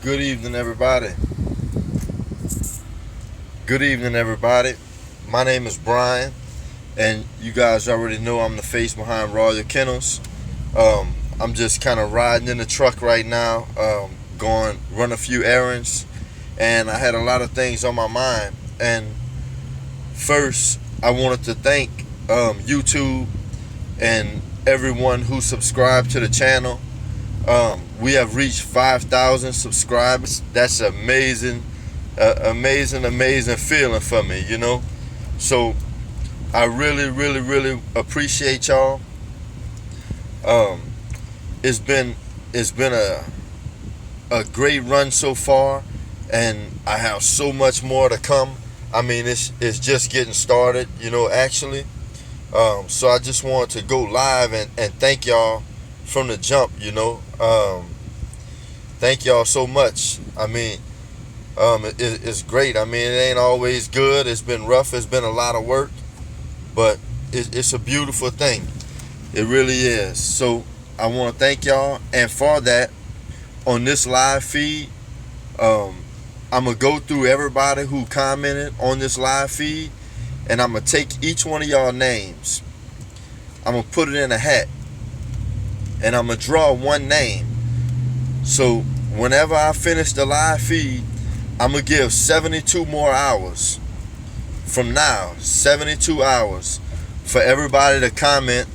Good evening, everybody. Good evening, everybody. My name is Brian, and you guys already know I'm the face behind Kennels. I'm just kind of riding in the truck right now, going run a few errands, and I had a lot of things on my mind. And first, I wanted to thank YouTube and everyone who subscribed to the channel. We have reached 5,000 subscribers. That's amazing, amazing feeling for me, you know. So I really appreciate y'all. It's been a great run so far, and I have so much more to come. I mean, it's just getting started, you know, actually. So I just wanted to go live and thank y'all from the jump, you know. Thank y'all so much. I mean, it's great. I mean, it ain't always good. It's been rough. It's been a lot of work, but it's a beautiful thing. It really is. So I want to thank y'all. And for that, on this live feed, I'm going to go through everybody who commented on this live feed, and I'm going to take each one of y'all names. I'm going to put it in a hat, and I'm going to draw one name. So whenever I finish the live feed, I'm going to give 72 more hours from now. 72 hours for everybody to comment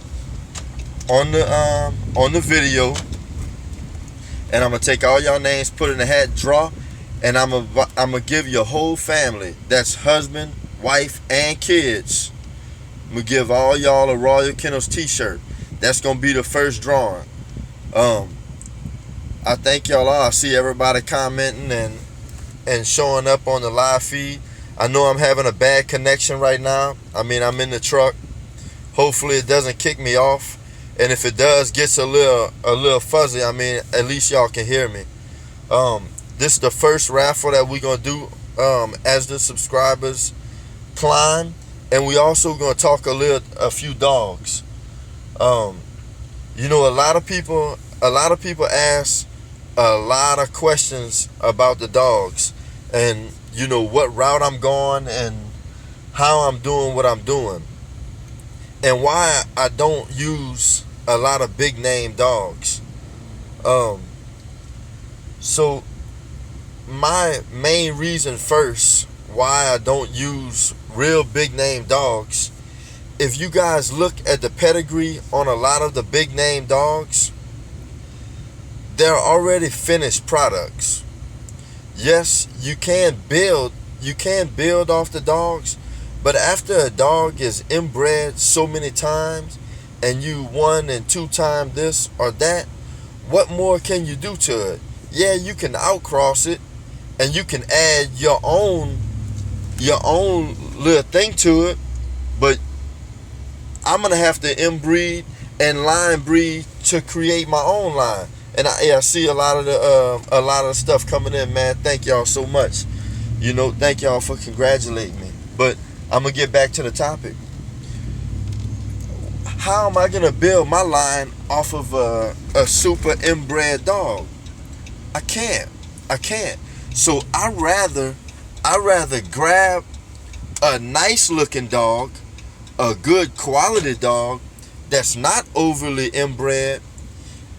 on the video. And I'm going to take all y'all names, put it in a hat, draw, and I'm going to give your whole family, that's husband, wife, and kids, I'm going to give all y'all a Royal Kennels t-shirt. That's going to be the first drawing. I thank y'all all. I see everybody commenting and showing up on the live feed. I know I'm having a bad connection right now. I mean, I'm in the truck. Hopefully it doesn't kick me off. And if it does, gets a little fuzzy, I mean, at least y'all can hear me. This is the first raffle that we're going to do as the subscribers climb. And we also going to talk a few dogs. You know, a lot of people ask a lot of questions about the dogs, and you know what route I'm going and how I'm doing what I'm doing, and why I don't use a lot of big name dogs. So my main reason first why I don't use real big name dogs, if you guys look at the pedigree on a lot of the big name dogs, they're already finished products. Yes, you can build off the dogs, but after a dog is inbred so many times and you 1 and 2 time this or that, what more can you do to it? Yeah, you can outcross it and you can add your own little thing to it, but I'm gonna have to inbreed and line breed to create my own line. And I see a lot of the stuff coming in, man. Thank y'all so much. You know, thank y'all for congratulating me. But I'm gonna get back to the topic. How am I gonna build my line off of a super inbred dog? I can't. So I rather grab a nice looking dog, a good quality dog that's not overly inbred,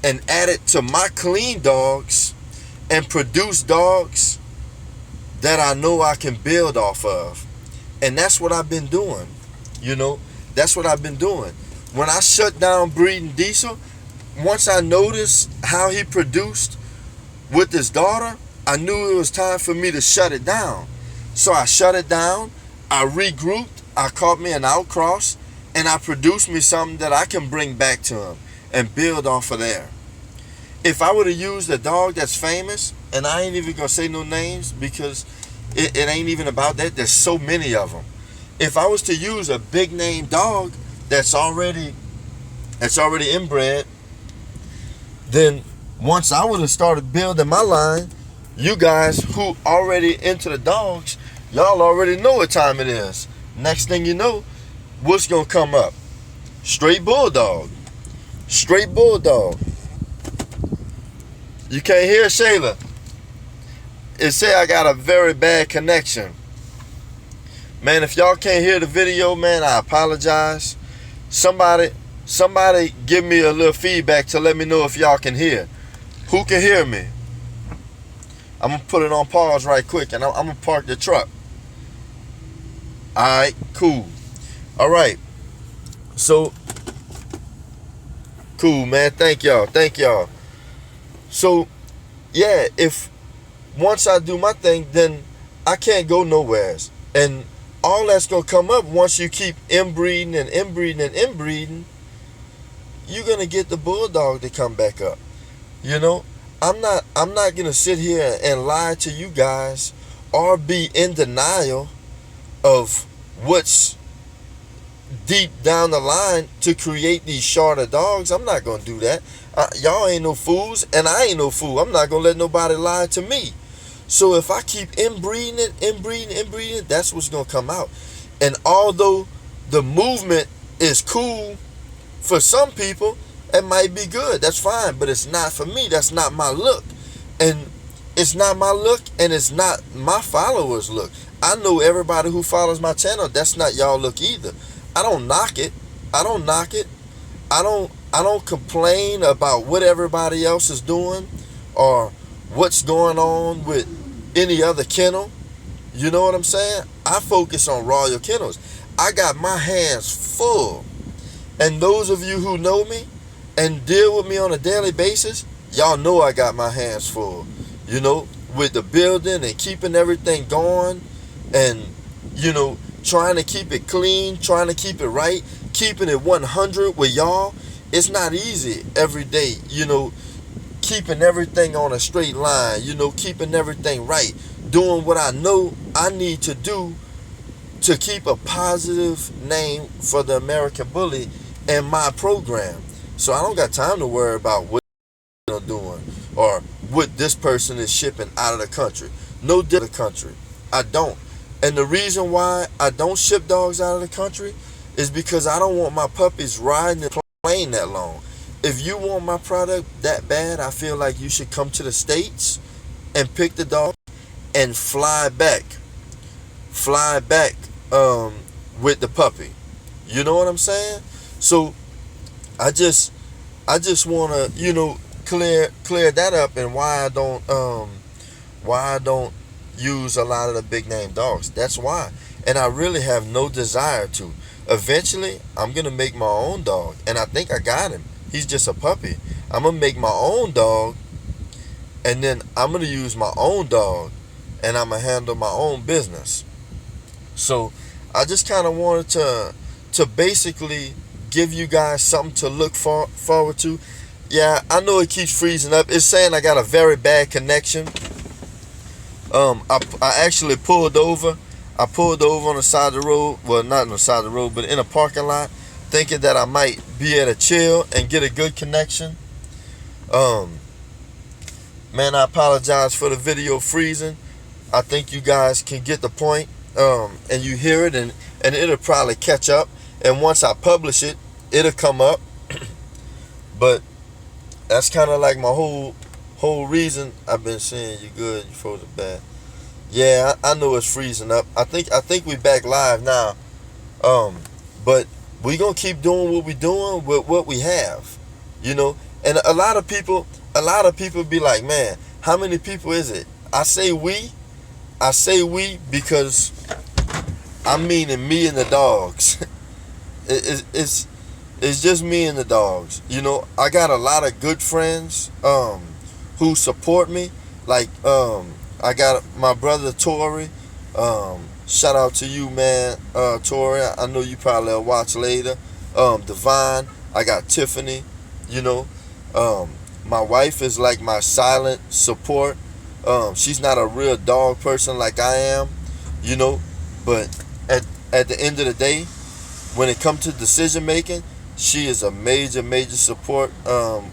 and add it to my clean dogs and produce dogs that I know I can build off of. And that's what I've been doing. You know, that's what I've been doing. When I shut down breeding Diesel, once I noticed how he produced with his daughter, I knew it was time for me to shut it down. So I shut it down, I regrouped, I caught me an outcross, and I produced me something that I can bring back to him and build off of there. If I would have used a dog that's famous, and I ain't even gonna say no names because it ain't even about that, there's so many of them. If I was to use a big name dog that's already inbred, then once I would have started building my line, you guys who already into the dogs, y'all already know what time it is. Next thing you know, what's gonna come up? Straight bulldog. You can't hear Shayla. it say I got a very bad connection. Man, if y'all can't hear the video, man, I apologize. Somebody give me a little feedback to let me know if y'all can hear. Who can hear me? I'm gonna put it on pause right quick, and I'm gonna park the truck. Alright, cool. Alright. So, cool, man. Thank y'all. So, yeah, if once I do my thing, then I can't go nowhere. And all that's gonna come up once you keep inbreeding and inbreeding and inbreeding, you're gonna get the bulldog to come back up. You know, I'm not gonna sit here and lie to you guys or be in denial of what's deep down the line to create these shorter dogs. I'm not gonna do that. Y'all ain't no fools, and I ain't no fool. I'm not gonna let nobody lie to me. So if I keep inbreeding, that's what's gonna come out. And although the movement is cool for some people, it might be good. That's fine, but it's not for me. That's not my look, and it's not my look, and it's not my followers' look. I know everybody who follows my channel, that's not y'all look either. I don't knock it. I don't complain about what everybody else is doing or what's going on with any other kennel. You know what I'm saying? I focus on Royal Kennels. I got my hands full. And those of you who know me and deal with me on a daily basis, y'all know I got my hands full. You know, with the building and keeping everything going, and, you know, trying to keep it clean, trying to keep it right, keeping it 100 with y'all. It's not easy every day, you know, keeping everything on a straight line, you know, keeping everything right, doing what I know I need to do to keep a positive name for the American Bully and my program. So I don't got time to worry about what they're doing or what this person is shipping out of the country. No different country. I don't. And the reason why I don't ship dogs out of the country is because I don't want my puppies riding the plane that long. If you want my product that bad, I feel like you should come to the States and pick the dog and fly back with the puppy. You know what I'm saying? So I just want to, you know, clear that up, and why I don't use a lot of the big name dogs. That's why. And I really have no desire to. Eventually, I'm going to make my own dog, and I think I got him. He's just a puppy. I'm going to make my own dog, and then I'm going to use my own dog, and I'm going to handle my own business. So I just kind of wanted to basically give you guys something to look forward to. Yeah, I know it keeps freezing up. It's saying I got a very bad connection. I actually pulled over. I pulled over on the side of the road. Well, not on the side of the road, but in a parking lot, thinking that I might be able to chill and get a good connection. Man, I apologize for the video freezing. I think you guys can get the point, and you hear it, and it'll probably catch up. And once I publish it, it'll come up. But that's kind of like my whole reason. I've been saying you good, you frozen bad. Yeah, I know it's freezing up. I think we back live now. But we gonna keep doing what we doing with what we have, you know. And a lot of people be like, man, how many people is it? I say we because I'm meaning me and the dogs. It's just me and the dogs. You know, I got a lot of good friends who support me. Like I got my brother Tori. Shout out to you, man, Tori. I know you probably will watch later. Divine. I got Tiffany. You know, my wife is like my silent support. She's not a real dog person like I am, you know. But at the end of the day, when it comes to decision making, she is a major support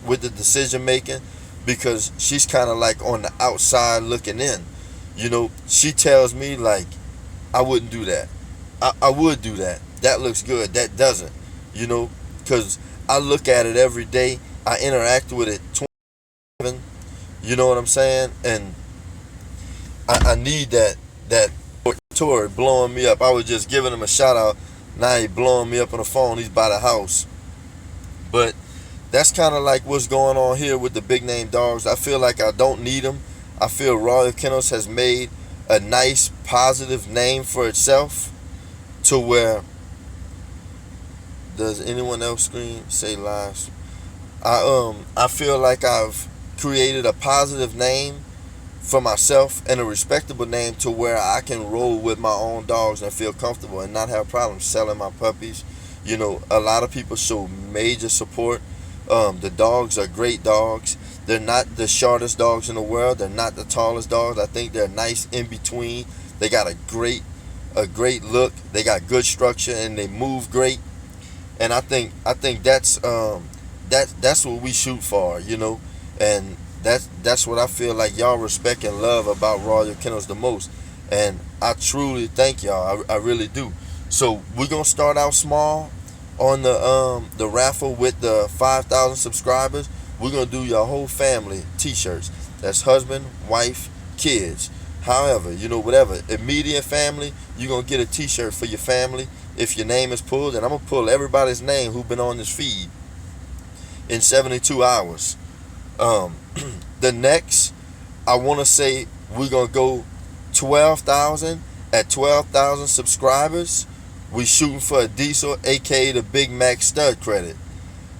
with the decision making, because she's kind of like on the outside looking in. You know, she tells me like, I wouldn't do that. I would do that. That looks good. That doesn't. You know, because I look at it every day. I interact with it 24/7. You know what I'm saying? And I need that Tory blowing me up. I was just giving him a shout out. Now he blowing me up on the phone. He's by the house. But that's kind of like what's going on here with the big name dogs. I feel like I don't need them. I feel Royal Kennels has made a nice positive name for itself to where, does anyone else scream? Say live. I feel like I've created a positive name for myself and a respectable name to where I can roll with my own dogs and feel comfortable and not have problems selling my puppies. You know, a lot of people show major support. The dogs are great dogs. They're not the shortest dogs in the world. They're not the tallest dogs. I think they're nice in between. They got a great look. They got good structure and they move great. And I think that's what we shoot for, you know. And that's what I feel like y'all respect and love about Royal Kennels the most. And I truly thank y'all. I really do. So we're gonna start out small on the raffle with the 5,000 subscribers. We're gonna do your whole family t-shirts. That's husband, wife, kids. However, you know, whatever immediate family, you're gonna get a t-shirt for your family. If your name is pulled, and I'm gonna pull everybody's name who's been on this feed in 72 hours. The next, I want to say we're going to go 12,000. At 12,000 subscribers, we shooting for a diesel, aka the Big Mac stud credit.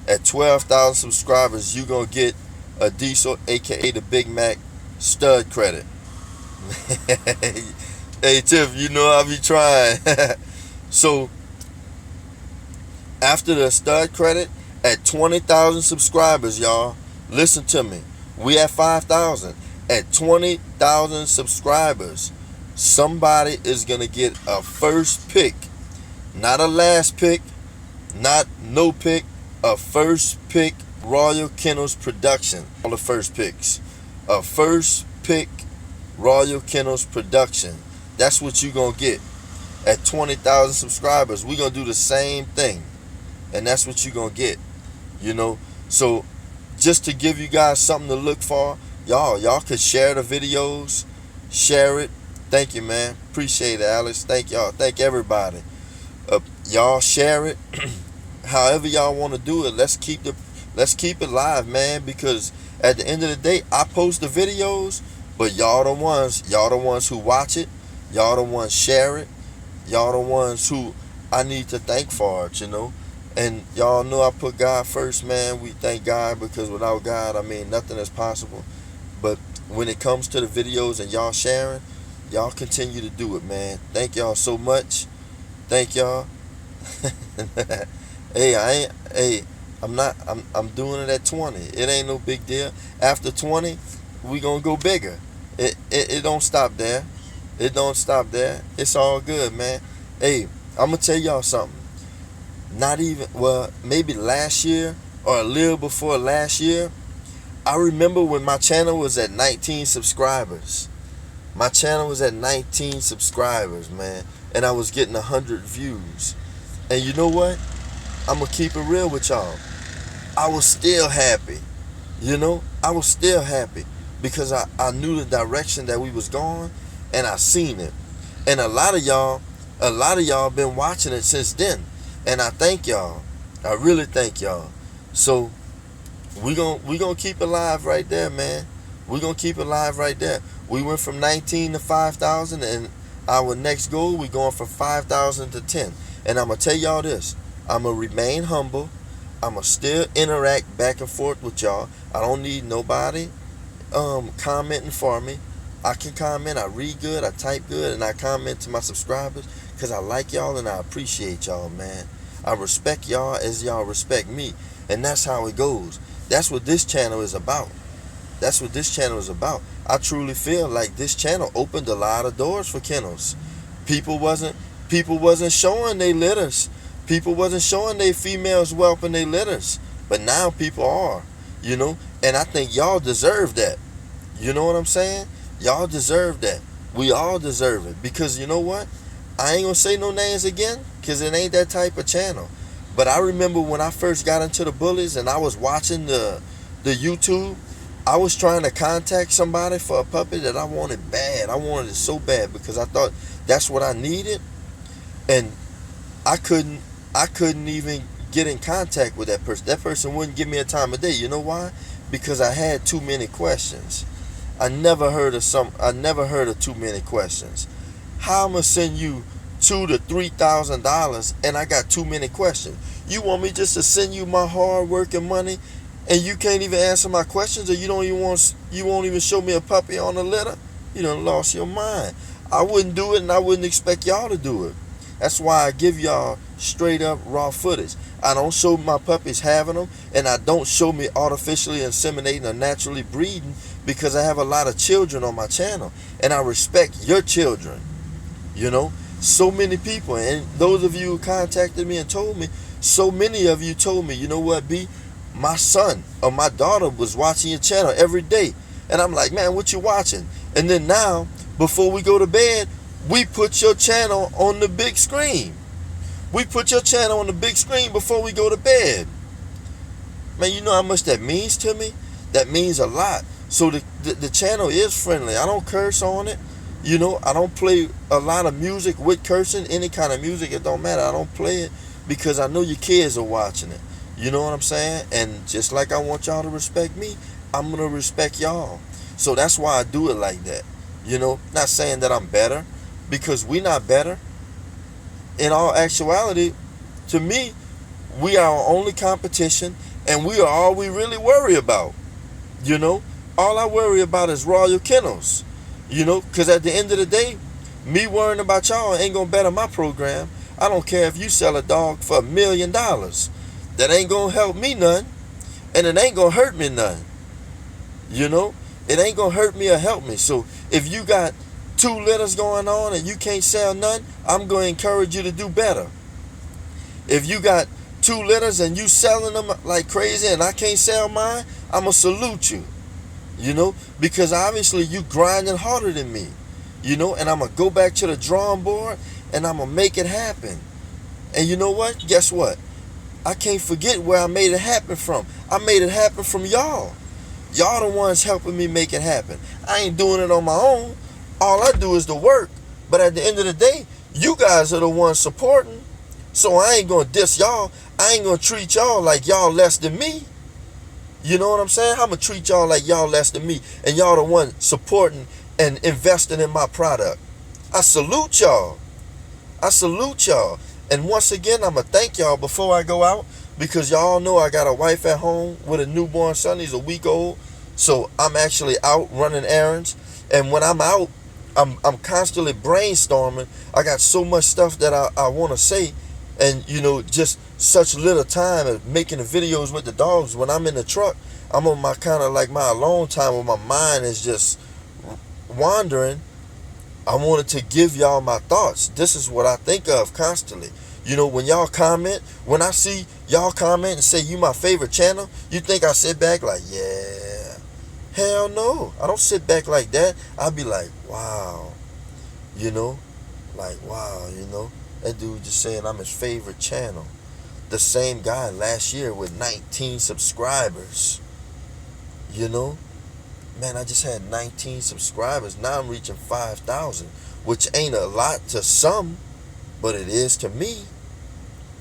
At 12,000 subscribers, you're going to get a diesel, aka the Big Mac stud credit. Hey Tiff, you know I be trying. So after the stud credit, at 20,000 subscribers, y'all, listen to me. We at 5,000. At 20,000 subscribers, somebody is going to get a first pick. Not a last pick, not no pick, a first pick Royal Kennels production. All the first picks. A first pick Royal Kennels production. That's what you're going to get. At 20,000 subscribers, we're going to do the same thing. And that's what you're going to get. You know, so just to give you guys something to look for, y'all could share the videos, share it. Thank you, man. Appreciate it, Alex. Thank y'all. Thank everybody. Y'all share it. However y'all want to do it. Let's keep it live, man. Because at the end of the day, I post the videos, but y'all the ones who watch it. Y'all the ones share it. Y'all the ones who I need to thank for it, you know. And y'all know I put God first, man. We thank God because without God, I mean, nothing is possible. But when it comes to the videos and y'all sharing, y'all continue to do it, man. Thank y'all so much. Thank y'all. I'm doing it at 20. It ain't no big deal. After 20, we gonna go bigger. It don't stop there. It don't stop there. It's all good, man. Hey, I'm gonna tell y'all something. Not even, well, maybe last year or a little before last year, I remember when my channel was at 19 subscribers. My channel was at 19 subscribers, man, and I was getting 100 views. And you know what? I'm gonna keep it real with y'all. I was still happy. You know, I was still happy because I knew the direction that we was going, and I seen it. And a lot of y'all been watching it since then. And I thank y'all. I really thank y'all. So we gonna keep it live right there, man. We're gonna keep it live right there. We went from 19 to 5,000, and our next goal, we going from 5,000 to 10. And I'm gonna tell y'all this. I'm gonna remain humble. I'm gonna still interact back and forth with y'all. I don't need nobody commenting for me. I can comment. I read good. I type good, and I comment to my subscribers because I like y'all and I appreciate y'all, man. I respect y'all as y'all respect me, and that's how it goes. That's what this channel is about. That's what this channel is about. I truly feel like this channel opened a lot of doors for kennels. People wasn't showing their litters. People wasn't showing their females whelping their litters. But now people are, you know, and I think y'all deserve that. You know what I'm saying? Y'all deserve that. We all deserve it. Because you know what? I ain't gonna say no names again, because it ain't that type of channel. But I remember when I first got into the bullies and I was watching the YouTube, I was trying to contact somebody for a puppy that I wanted bad. I wanted it so bad because I thought that's what I needed, and I couldn't even get in contact with that person. That person wouldn't give me a time of day. You know why? Because I had too many questions. I never heard of too many questions. How I'm gonna send you $2,000 to $3,000 and I got too many questions? You want me just to send you my hard work and money, and you can't even answer my questions, or you won't even show me a puppy on the litter? You done lost your mind. I wouldn't do it, and I wouldn't expect y'all to do it. That's why I give y'all straight up raw footage. I don't show my puppies having them, and I don't show me artificially inseminating or naturally breeding, because I have a lot of children on my channel, and I respect your children. You know, so many people, and those of you who contacted me and told me, so many of you told me, you know what, B, my son or my daughter was watching your channel every day. And I'm like, man, what you watching? And then now, before we go to bed, we put your channel on the big screen. We put your channel on the big screen before we go to bed. Man, you know how much that means to me? That means a lot. So the channel is friendly. I don't curse on it. You know, I don't play a lot of music with cursing. Any kind of music, it don't matter. I don't play it because I know your kids are watching it. You know what I'm saying? And just like I want y'all to respect me, I'm going to respect y'all. So that's why I do it like that. You know, not saying that I'm better, because we not better. In all actuality, to me, we are our only competition, and we are all we really worry about. You know, all I worry about is Royal Kennels. You know, because at the end of the day, me worrying about y'all ain't going to better my program. I don't care if you sell a dog for $1 million. That ain't going to help me none, and it ain't going to hurt me none. You know, it ain't going to hurt me or help me. So if you got 2 litters going on and you can't sell none, I'm going to encourage you to do better. If you got 2 litters and you selling them like crazy and I can't sell mine, I'm going to salute you. You know, because obviously you grinding harder than me. You know, and I'm going to go back to the drawing board and I'm going to make it happen. And you know what? Guess what? I can't forget where I made it happen from. I made it happen from y'all. Y'all the ones helping me make it happen. I ain't doing it on my own. All I do is the work. But at the end of the day, you guys are the ones supporting. So I ain't going to diss y'all. I ain't going to treat y'all like y'all less than me. You know what I'm saying? I'm going to treat y'all like y'all less than me. And y'all the one supporting and investing in my product. I salute y'all. I salute y'all. And once again, I'm going to thank y'all before I go out, because y'all know I got a wife at home with a newborn son. He's a week old. So I'm actually out running errands. And when I'm out, I'm constantly brainstorming. I got so much stuff that I want to say. And, you know, just such little time of making the videos with the dogs. When I'm in the truck, I'm on my kind of like my alone time where my mind is just wandering. I wanted to give y'all my thoughts. This is what I think of constantly. You know, when y'all comment, when I see y'all comment and say you my favorite channel, you think I sit back like, yeah. Hell no. I don't sit back like that. I be like, wow. You know, like, wow, you know. That dude just saying I'm his favorite channel. The same guy last year with 19 subscribers. You know? Man, I just had 19 subscribers. Now I'm reaching 5,000, which ain't a lot to some, but it is to me.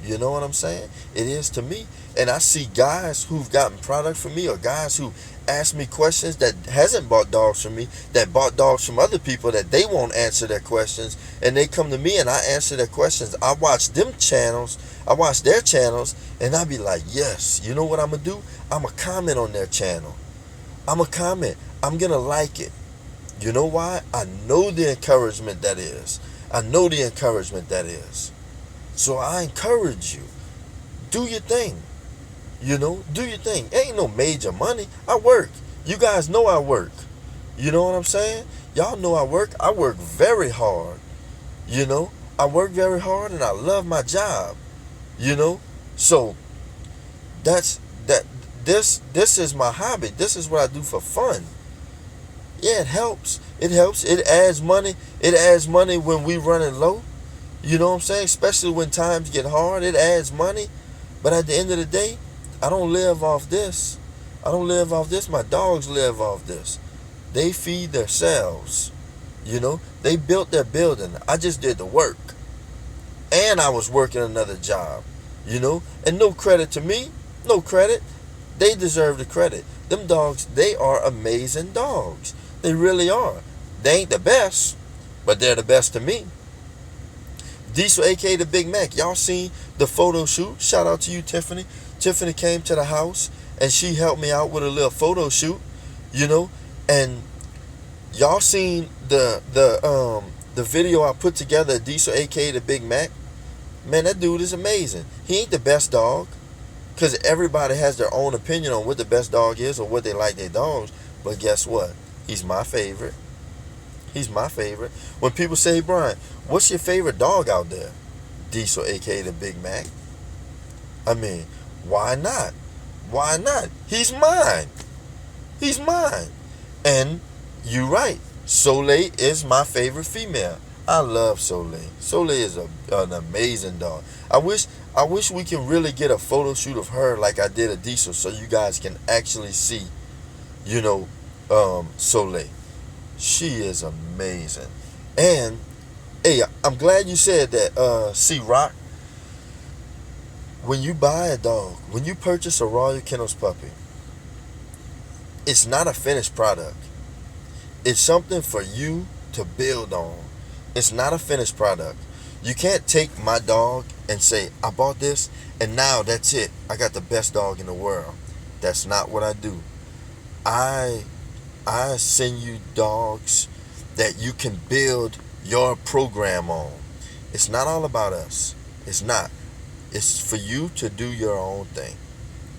You know what I'm saying? It is to me. And I see guys who've gotten product from me, or guys who ask me questions that hasn't bought dogs from me, that bought dogs from other people that they won't answer their questions, and they come to me and I answer their questions. I watch them channels, I watch their channels, and I be like, yes, you know what I'm going to do? I'm going to comment on their channel. I'm going to comment. I'm going to like it. You know why? I know the encouragement that is. I know the encouragement that is. So I encourage you. Do your thing. You know, do your thing. Ain't no major money. I work. You guys know I work. You know what I'm saying? Y'all know I work. I work very hard. You know, I work very hard and I love my job. You know, so this is my hobby. This is what I do for fun. Yeah, it helps. It helps. It adds money. It adds money when we running low. You know what I'm saying? Especially when times get hard, it adds money. But at the end of the day, I don't live off this. I don't live off this. My dogs live off this. They feed themselves. They built their building. I just did the work. And I was working another job. And no credit to me. No credit. They deserve the credit. Them dogs, they are amazing dogs. They really are. They ain't the best, but they're the best to me. Diesel, aka the Big Mac. Y'all seen the photo shoot? Shout out to you, Tiffany. Tiffany came to the house and she helped me out with a little photo shoot. And y'all seen the video I put together, Diesel, aka the Big Mac. Man, that dude is amazing. He ain't the best dog, because everybody has their own opinion on what the best dog is or what they like their dogs. But guess what? He's my favorite. He's my favorite. When people say, Brian, what's your favorite dog out there? Diesel, aka the Big Mac. I mean, why not? Why not? He's mine. He's mine. And you're right. Soleil is my favorite female. I love Soleil. Soleil is an amazing dog. I wish we can really get a photo shoot of her like I did a Diesel, so you guys can actually see, Soleil. She is amazing. And hey, I'm glad you said that, C-Rock. When you buy a dog, when you purchase a Royal Kennels puppy, it's not a finished product. It's something for you to build on. It's not a finished product. You can't take my dog and say, I bought this and now that's it. I got the best dog in the world. That's not what I do. I send you dogs that you can build your program on. It's not all about us. It's not. It's for you to do your own thing.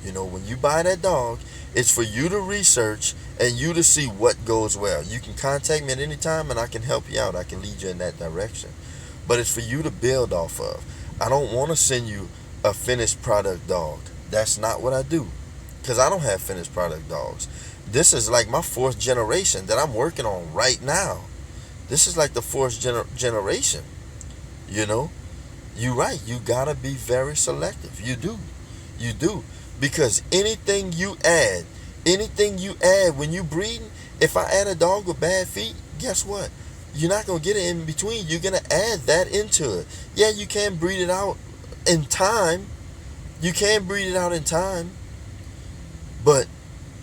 When you buy that dog, it's for you to research and you to see what goes well. You can contact me at any time and I can help you out. I can lead you in that direction. But it's for you to build off of. I don't want to send you a finished product dog. That's not what I do. Because I don't have finished product dogs. This is like my 4th generation that I'm working on right now. This is like the 4th generation. You're right. You got to be very selective. You do. You do. Because anything you add when you breeding, if I add a dog with bad feet, guess what? You're not going to get it in between. You're going to add that into it. Yeah, you can breed it out in time. But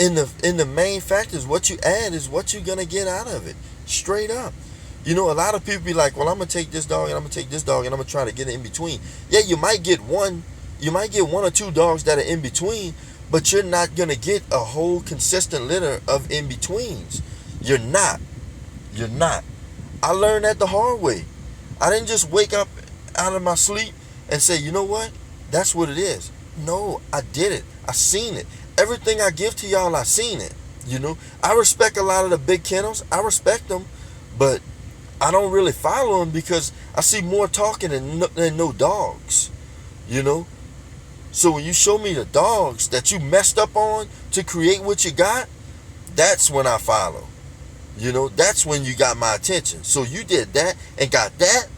in the main factors, what you add is what you're going to get out of it. Straight up. A lot of people be like, well, I'm going to take this dog and I'm going to take this dog and I'm going to try to get it in between. Yeah, you might get one or two dogs that are in between, but you're not going to get a whole consistent litter of in-betweens. You're not. I learned that the hard way. I didn't just wake up out of my sleep and say, you know what? That's what it is. No, I did it. I seen it. Everything I give to y'all, I seen it. I respect a lot of the big kennels. I respect them, but I don't really follow them because I see more talking than no dogs. So when you show me the dogs that you messed up on to create what you got, that's when I follow. That's when you got my attention. So you did that and got that?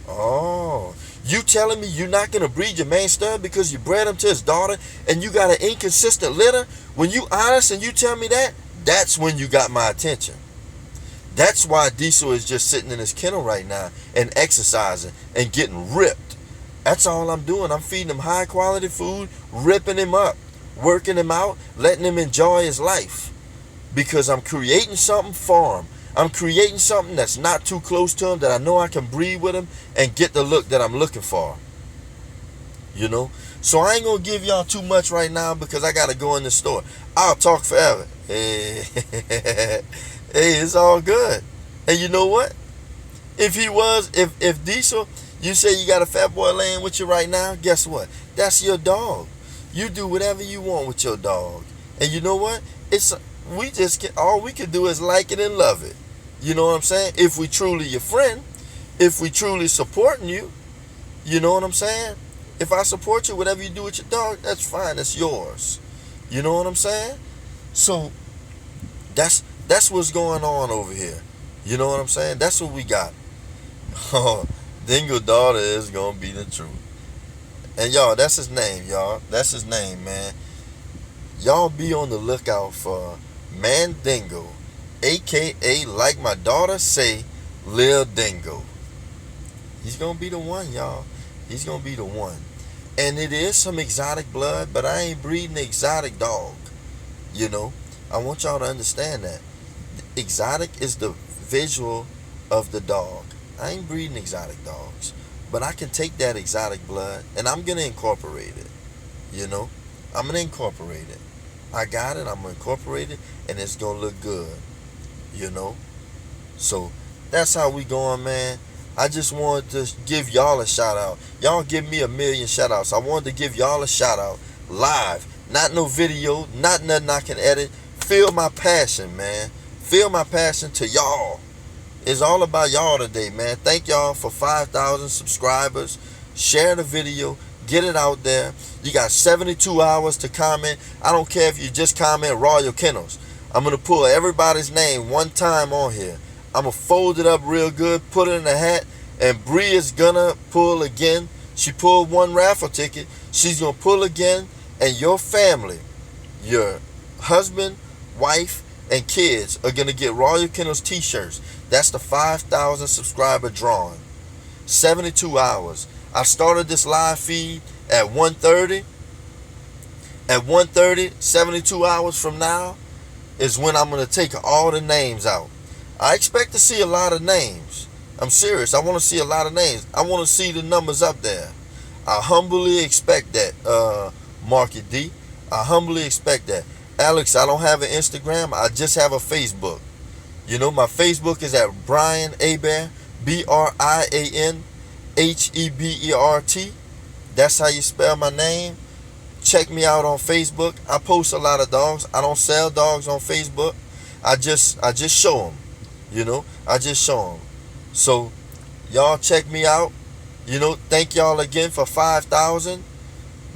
Oh, you telling me you're not going to breed your main stud because you bred him to his daughter and you got an inconsistent litter? When you honest and you tell me that, that's when you got my attention. That's why Diesel is just sitting in his kennel right now and exercising and getting ripped. That's all I'm doing. I'm feeding him high quality food, ripping him up, working him out, letting him enjoy his life. Because I'm creating something for him. I'm creating something that's not too close to him, that I know I can breed with him and get the look that I'm looking for. So I ain't going to give y'all too much right now because I got to go in the store. I'll talk forever. Hey, it's all good. And you know what? If Diesel, you say you got a fat boy laying with you right now, guess what? That's your dog. You do whatever you want with your dog. And you know what? All we can do is like it and love it. You know what I'm saying? If we truly your friend, if we truly supporting you, you know what I'm saying? If I support you, whatever you do with your dog, that's fine. That's yours. You know what I'm saying? So that's what's going on over here. You know what I'm saying? That's what we got. Oh, Dingo daughter is gonna be the truth. And y'all, that's his name, y'all. That's his name, man. y'all be on the lookout for Mandingo, aka like my daughter say, Lil Dingo. He's gonna be the one, y'all. He's gonna be the one. And it is some exotic blood, but I ain't breeding an exotic dog. You know, I want y'all to understand that. Exotic is the visual of the dog. I ain't breeding exotic dogs, but I can take that exotic blood and I'm gonna incorporate it. You know, I'm gonna incorporate it. I got it. I'm gonna incorporate it, and it's gonna look good. You know, so that's how we going, man. I just wanted to give y'all a shout out. Y'all give me a million shout outs. I wanted to give y'all a shout out live. Not no video, not nothing I can edit. Feel my passion, man. Feel my passion to y'all. It's all about y'all today, man. Thank y'all for 5,000 subscribers. Share the video. Get it out there. You got 72 hours to comment. I don't care if you just comment Royal Kennels. I'm going to pull everybody's name one time on here. I'm going to fold it up real good, put it in a hat, and Bree is going to pull again. She pulled one raffle ticket. She's going to pull again, and your family, your husband, wife, and kids are going to get Royal Kennels t-shirts. That's the 5,000 subscriber drawing. 72 hours. I started this live feed at 1:30. At 1:30, 72 hours from now, is when I'm going to take all the names out. I expect to see a lot of names. I'm serious. I want to see a lot of names. I want to see the numbers up there. I humbly expect that, Marky D. I humbly expect that. Alex, I don't have an Instagram. I just have a Facebook. You know, my Facebook is at Brian Hebert, BrianHebert. That's how you spell my name. Check me out on Facebook. I post a lot of dogs. I don't sell dogs on Facebook. I just show them. You know, I just show them. So, y'all check me out. You know, thank y'all again for 5,000.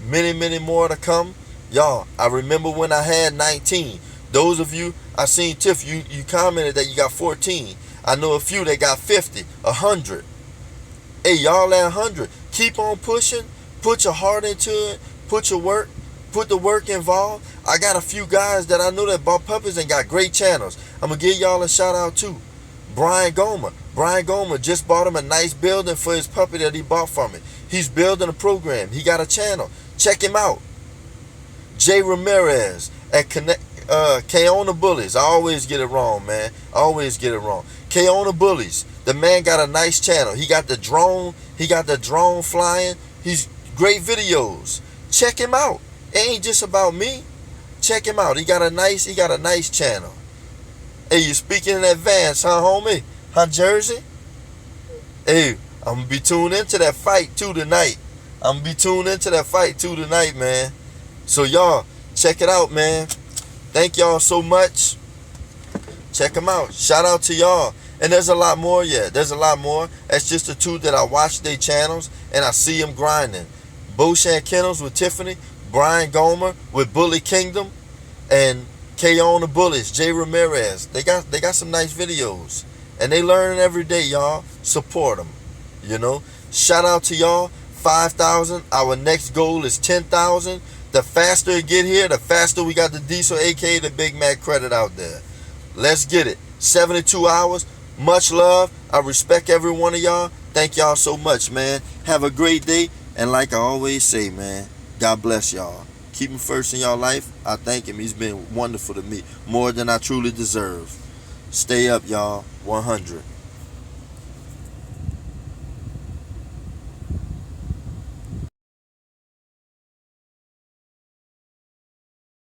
Many, many more to come. Y'all, I remember when I had 19. Those of you, I seen Tiff, you commented that you got 14. I know a few that got 50, 100. Hey, y'all at 100. Keep on pushing. Put your heart into it. Put your work. Put the work involved. I got a few guys that I know that bought puppies and got great channels. I'm going to give y'all a shout out too. Brian Gomer. Brian Gomer just bought him a nice building for his puppy that he bought from me. He's building a program. He got a channel. Check him out. Jay Ramirez at Keona Bullies. I always get it wrong, man. I always get it wrong. Keona Bullies. The man got a nice channel. He got the drone. He got the drone flying. He's great videos. Check him out. It ain't just about me. Check him out. He got a nice channel. Hey, you speaking in advance, huh, homie? Huh, Jersey? Hey, I'm gonna be tuned into that fight too tonight. Man. So y'all, check it out, man. Thank y'all so much. Check them out. Shout out to y'all. And there's a lot more yet. There's a lot more. That's just the two that I watch their channels and I see them grinding. Boshan Kennels with Tiffany, Brian Gomer with Bully Kingdom, and Keona Bullies, Jay Ramirez. They got some nice videos. And they learn every day, y'all. Support them. You know? Shout out to y'all. 5,000. Our next goal is 10,000. The faster it get here, the faster we got the diesel, aka the Big Mac credit out there. Let's get it. 72 hours. Much love. I respect every one of y'all. Thank y'all so much, man. Have a great day. And like I always say, man, God bless y'all. Keep him first in y'all life. I thank him. He's been wonderful to me. More than I truly deserve. Stay up, y'all. 100.